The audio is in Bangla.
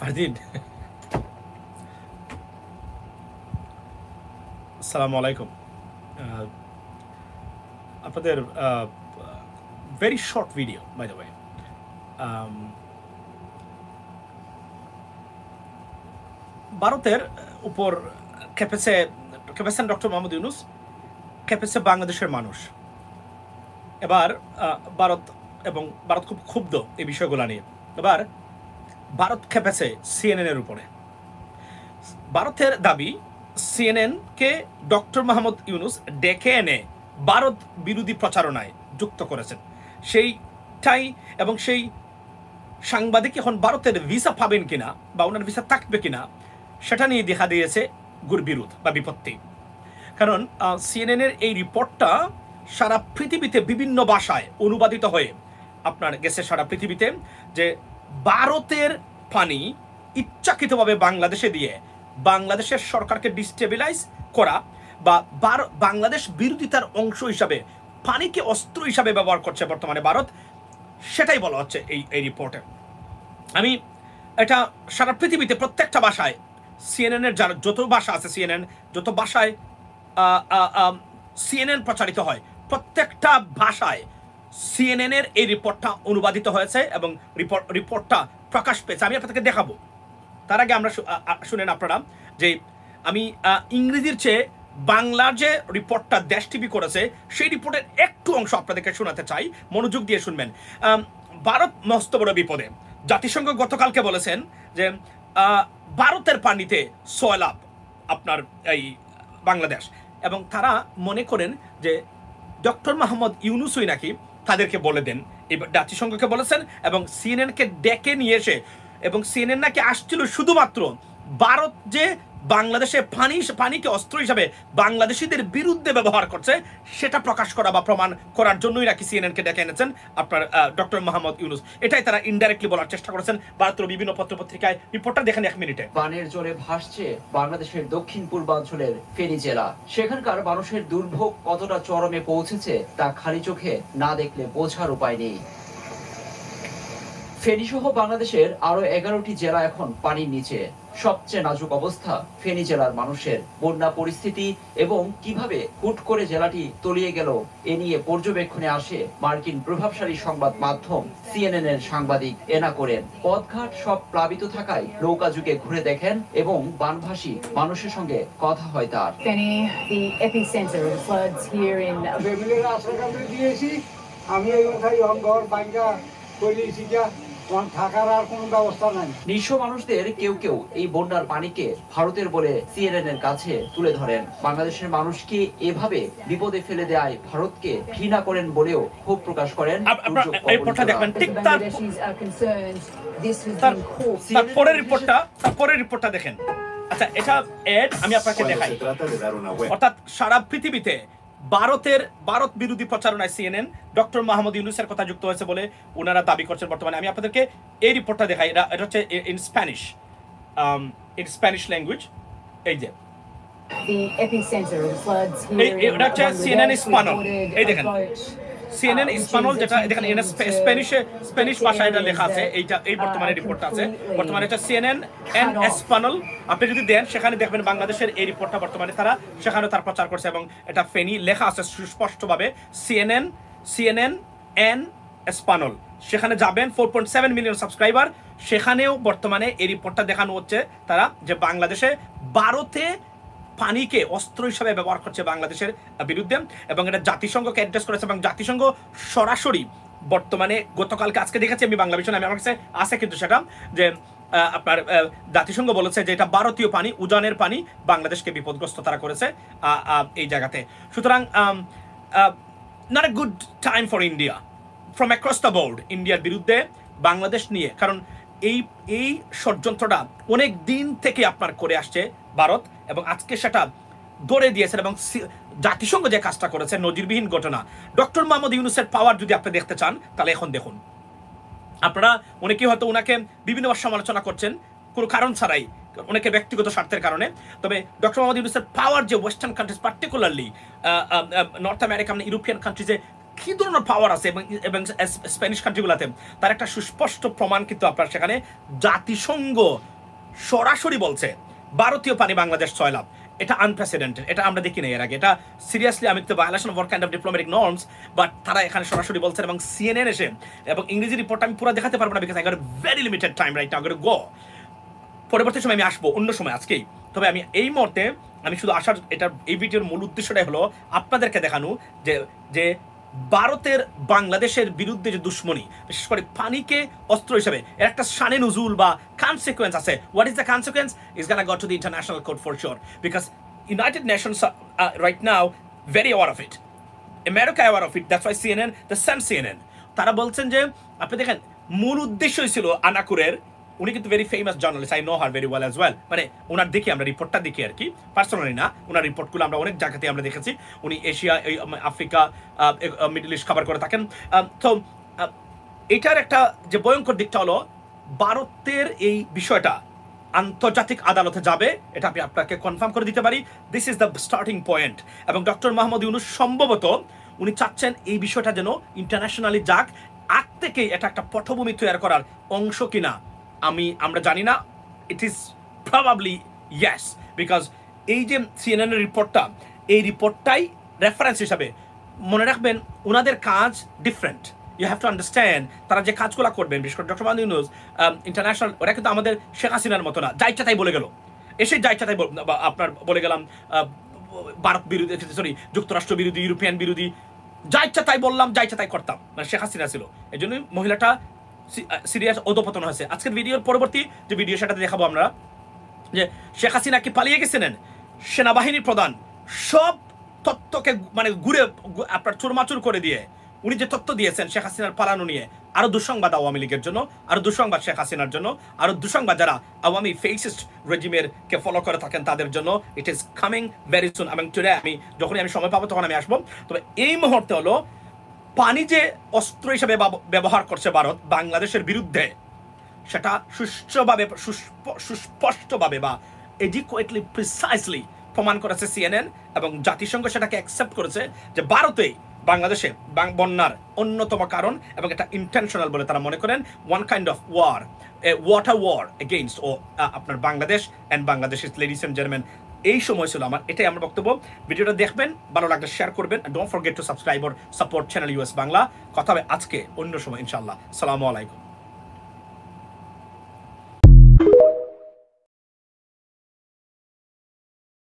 ফারদিন, আসসালামু আলাইকুম। আপনাদের very short video by the way. ভারতের উপর খেপেছেন ডক্টর মোহাম্মদ ইউনূস, খেপেছে বাংলাদেশের মানুষ। এবার ভারত খুব ক্ষুব্ধ এই বিষয়গুলো নিয়ে। এবার ভারত খেপেছে সিএনএনের উপরে। ভারতের দাবি, সিএনএনকে ডক্টর মোহাম্মদ ইউনূস ডেকে এনে ভারত বিরোধী প্রচারণায় যুক্ত করেছেন। সেইটাই, এবং সেই সাংবাদিক এখন ভারতের ভিসা পাবেন কিনা বা ওনার ভিসা থাকবে কিনা সেটা নিয়ে দেখা দিয়েছে বিরোধ বা বিপত্তি। কারণ সিএনএনের এই রিপোর্টটা সারা পৃথিবীতে বিভিন্ন ভাষায় অনুবাদিত হয়ে আপনার গেছে সারা পৃথিবীতে, যে ভারতের পানি ইচ্ছাকৃতভাবে বাংলাদেশে দিয়ে বাংলাদেশের সরকারকে ডিস্টেবিলাইজ করা বা বাংলাদেশ বিরোধিতার অংশ হিসাবে পানিকে অস্ত্র হিসাবে ব্যবহার করছে বর্তমানে ভারত, সেটাই বলা হচ্ছে এই রিপোর্টে। আমি এটা সারা পৃথিবীতে প্রত্যেকটা ভাষায় সিএনএনের যত ভাষা আছে, যত ভাষায় সিএনএন প্রচারিত হয়, প্রত্যেকটা ভাষায় সিএনএনের এই রিপোর্টটা অনুবাদিত হয়েছে এবং রিপোর্টটা প্রকাশ পেয়েছে। আমি আপনাদেরকে দেখাবো। তার আগে আমরা শুনেন আপনারা যে আমি ইংরেজির চেয়ে বাংলার যে রিপোর্টটা দেশ টিভি করেছে সেই রিপোর্টের একটু অংশ আপনাদেরকে শোনাতে চাই, মনোযোগ দিয়ে শুনবেন। ভারত মস্ত বড় বিপদে। জাতিসংঘ গতকালকে বলেছেন যে ভারতের পানিতে সয়লাভ আপনার এই বাংলাদেশ, এবং তারা মনে করেন যে ডক্টর মোহাম্মদ ইউনূসই নাকি তাদেরকে বলে দেন, জাতিসংঘকে বলেছেন এবং সিএনএনকে ডেকে নিয়ে এসে, এবং সিএনএন নাকি আসছিল শুধুমাত্র ভারত যে বাংলাদেশে পানিকে অস্ত্র হিসাবে বাংলাদেশিদের বিরুদ্ধে ব্যবহার করছে সেটা প্রকাশ করা বা প্রমাণ করার জন্যই নাকি সিএনএনকে ডেকে এনেছেন আপনার ডক্টর মোহাম্মদ ইউনূস। এটাই তারা ইনডাইরেক্টলি বলার চেষ্টা করেছেন ভারতের বিভিন্ন পত্রপত্রিকায়। রিপোর্টটা দেখেন 1 মিনিটে। পানির জোরে ভাসছে বাংলাদেশের দক্ষিণ পূর্বাঞ্চলের ফেনী জেলা। সেখানকার মানুষের দুর্ভোগ কতটা চরমে পৌঁছেছে তা খালি চোখে না দেখলে বোঝার উপায় নেই। ফেনী সহ বাংলাদেশের আরো 11টি জেলা এখন পানির নিচে। সবচেয়ে নাজুক অবস্থা ফেনী জেলার মানুষের। বন্যা পরিস্থিতি এবং কিভাবে হুট করে জেলাটি তলিয়ে গেল এ নিয়ে পর্যবেক্ষণে আসে মার্কিন প্রভাবশালী সংবাদ মাধ্যম সিএনএন এর সাংবাদিক এনা কোরেন। পথঘাট সব প্লাবিত থাকায় নৌকা যুগে ঘুরে দেখেন এবং বানভাসী মানুষের সঙ্গে কথা হয় তার। আমি থাকার আর কোনো ব্যবস্থা নাই। নিঃস্ব মানুষদের কেউ কেউ এই বন্যার পানিকে ভারতের বলে সিএনএন এর কাছে তুলে ধরেন। বাংলাদেশের মানুষকে এভাবে বিপদে ফেলে দেয় ভারতকে ঘৃণা করেন বলেও ক্ষোভ প্রকাশ করেন। তারপরের রিপোর্টটা দেখেন। আচ্ছা, এটা এড আমি আপনাকে দেখাই। অর্থাৎ সারা পৃথিবীতে ভারত বিরোধী প্রচারণায় সিএনএন ডক্টর মোহাম্মদ ইউনূসের কথা যুক্ত হয়েছে বলে ওনারা দাবি করছেন বর্তমানে। আমি আপনাদেরকে এই রিপোর্টটা দেখাই। এটা হচ্ছে ইন স্প্যানিশ ল্যাঙ্গুয়েজ। এই যে এটা হচ্ছে সিএনএন স্পানল। এই দেখেন সিএনএন স্পানল, যেটা দেখেন স্প্যানিশ ভাষায় এটা লেখা আছে। এই বর্তমানে রিপোর্টটা আছে বর্তমানে, এটা সিএনএন এন স্পানল। আপনি যদি দেন সেখানে দেখবেন বাংলাদেশের এই রিপোর্টটা বর্তমানে সেখানে তার প্রচার করছে এবং এটা ফেনী লেখা আছে সুস্পষ্টভাবে, সিএনএন এন স্পানল। সেখানে যাবেন, 4.7 মিলিয়ন সাবস্ক্রাইবার। সেখানেও বর্তমানে এই রিপোর্টটা দেখানো হচ্ছে তারা যে বাংলাদেশে ভারতে পানিকে অস্ত্র হিসাবে ব্যবহার করছে বাংলাদেশের বিরুদ্ধে, এবং এটা জাতিসংঘকে অ্যাড্রেস করেছে এবং জাতিসংঘ সরাসরি বর্তমানে গতকালকে, আজকে দেখেছি আমি বাংলা বিষয়, আমার কাছে আছে কিন্তু সেটা, যে আপনার জাতিসংঘ বলেছে যে এটা ভারতীয় পানি, উজানের পানি, বাংলাদেশকে বিপদগ্রস্ত তারা করেছে এই জায়গাতে। সুতরাং not a good time for India from across the board, ইন্ডিয়ার বিরুদ্ধে বাংলাদেশ নিয়ে। কারণ এই ষড়যন্ত্রটা অনেক দিন থেকে আপনার করে আসছে ভারত, এবং আজকে সেটা ধরে দিয়েছেন। এবং জাতিসংঘ যে কাজটা করেছে নজিরবিহীন ঘটনা। ডক্টর মোহাম্মদ ইউনূসের পাওয়ার যদি আপনি দেখতে চান তাহলে এখন দেখুন। আপনারা অনেকেই হয়তো ওনাকে বিভিন্নবার সমালোচনা করছেন কোনো কারণ ছাড়াই, অনেকে ব্যক্তিগত স্বার্থের কারণে। তবে ডক্টর মোহাম্মদ ইউনূসের পাওয়ার যে western countries, particularly North American European কান্ট্রিজে কী ধরনের পাওয়ার আছে এবং স্প্যানিশ কান্ট্রিগুলোতে, তার একটা সুস্পষ্ট প্রমাণ কিন্তু আপনার সেখানে জাতিসংঘ সরাসরি বলছে ভারতীয় পানি বাংলাদেশ 6 লাভ। এটা আনপ্রেসিডেন্টেড, এটা আমরা দেখি না এর আগে। এটা সিরিয়াসলি আমি তো violation of war kind of diplomatic norms, but তারা এখানে সরাসরি বলছেন। এবং সিএনএন এসে, এবং ইংরেজি রিপোর্ট আমি পুরো দেখাতে পারবো না, because I got very limited time right now, go. পরবর্তী সময় আমি আসবো, অন্য সময়, আজকেই। তবে আমি এই মুহূর্তে আমি শুধু আসার, এটা এই ভিডিওর মূল উদ্দেশ্যটাই হলো আপনাদেরকে দেখানো যে যে ভারতের বাংলাদেশের বিরুদ্ধে যে দুশ্মনী, বিশেষ করে পানিকে অস্ত্র হিসেবে, এর একটা শানে নুজুল বা কনসিকুয়েন্স আছে। What is the consequence? Is gonna go to the international court for sure, because United Nations right now very aware of it, America aware of it, that's why CNN, the same CNN, তারা বলছেন যে, আপনি দেখেন মূল উদ্দেশ্যই ছিল আনাকুরের, উনি কিন্তু very famous journalist, I know her very well as well, মানে ওনার দেখি আমরা রিপোর্টটা দেখি আর কি, পার্সোনালি না, ওনার রিপোর্টগুলো আমরা অনেক জায়গাতে আমরা দেখেছি। উনি Asia, Africa, middle east cover করে থাকেন। তো এটার একটা যে ভয়ঙ্কর দিকটা হলো, ভারতের এই বিষয়টা আন্তর্জাতিক আদালতে যাবে, এটা আমি আপনাকে কনফার্ম করে দিতে পারি। This is the starting point. এবং ডক্টর মোহাম্মদ ইউনূস সম্ভবত উনি চাচ্ছেন এই বিষয়টা যেন ইন্টারন্যাশনালি যাক। আগ থেকেই এটা একটা পটভূমি তৈরি করার অংশ কিনা আমরা জানি না। It is probably yes, because এই যে সিএনএন এর রিপোর্টটা, এই রিপোর্টটাই রেফারেন্স হিসাবে মনে রাখবেন। ওনাদের কাজ different, you have to understand. তারা যে কাজগুলো করবেন, বিশেষ করে ডক্টর মোহাম্মদ ইউনূস ইন্টারন্যাশনাল, ওরা কিন্তু আমাদের শেখ হাসিনার মতো না, যা ইচ্ছা তাই বলে গেল। এসে যা ইচ্ছা তাই আপনার বলে গেলাম, ভারত বিরোধী, সরি যুক্তরাষ্ট্র বিরোধী, ইউরোপিয়ান বিরোধী, যা ইচ্ছা তাই বললাম, যা ইচ্ছা তাই করতাম, মানে শেখ হাসিনা ছিল। এই জন্যই মহিলাটা সিরিয়াস অধপতন হয়েছে। আজকের ভিডিওর পরবর্তী যে ভিডিও, সেটাতে দেখাবো আমরা যে শেখ হাসিনা কি পালিয়ে গেছিলেন, সেনাবাহিনীর প্রধান সব তথ্যকে মানে ঘুরে আপনার চুরমাচুর করে দিয়ে উনি যে তথ্য দিয়েছেন শেখ হাসিনার পালানো নিয়ে, আরো দুঃসংবাদ আওয়ামী লীগের জন্য, আরো দুঃসংবাদ শেখ হাসিনার জন্য, আরো দুঃসংবাদ যারা আওয়ামী ফেসিস্ট রেজিমের কে ফলো করে থাকেন তাদের জন্য। It is coming very soon. এবং টুডে যখনই আমি সময় পাবো তখন আমি আসবো। তবে এই মুহূর্তে হলো, পানি যে অস্ত্র হিসেবে ব্যবহার করছে ভারত বাংলাদেশের বিরুদ্ধে, সেটা সুস্পষ্টভাবে বা এডিকুয়েটলি প্রিসাইসলি প্রমাণ করেছে সিএনএন, এবং জাতিসংঘ সেটাকে অ্যাকসেপ্ট করেছে যে ভারতেই বাংলাদেশে বন্যার অন্যতম কারণ, এবং এটা ইন্টেনশনাল বলে তারা মনে করেন। One kind of war, water war against আপনার Bangladesh and Bangladesh. Ladies and gentleman, এই সময় ছিল আমার, এটাই আমার বক্তব্য। ভিডিওটা দেখবেন, ভালো লাগলে শেয়ার করবেন, don't forget to subscribe or support channel US Bangla. কথা হবে আজকে অন্য সময় ইনশাআল্লাহ। আসসালামু আলাইকুম।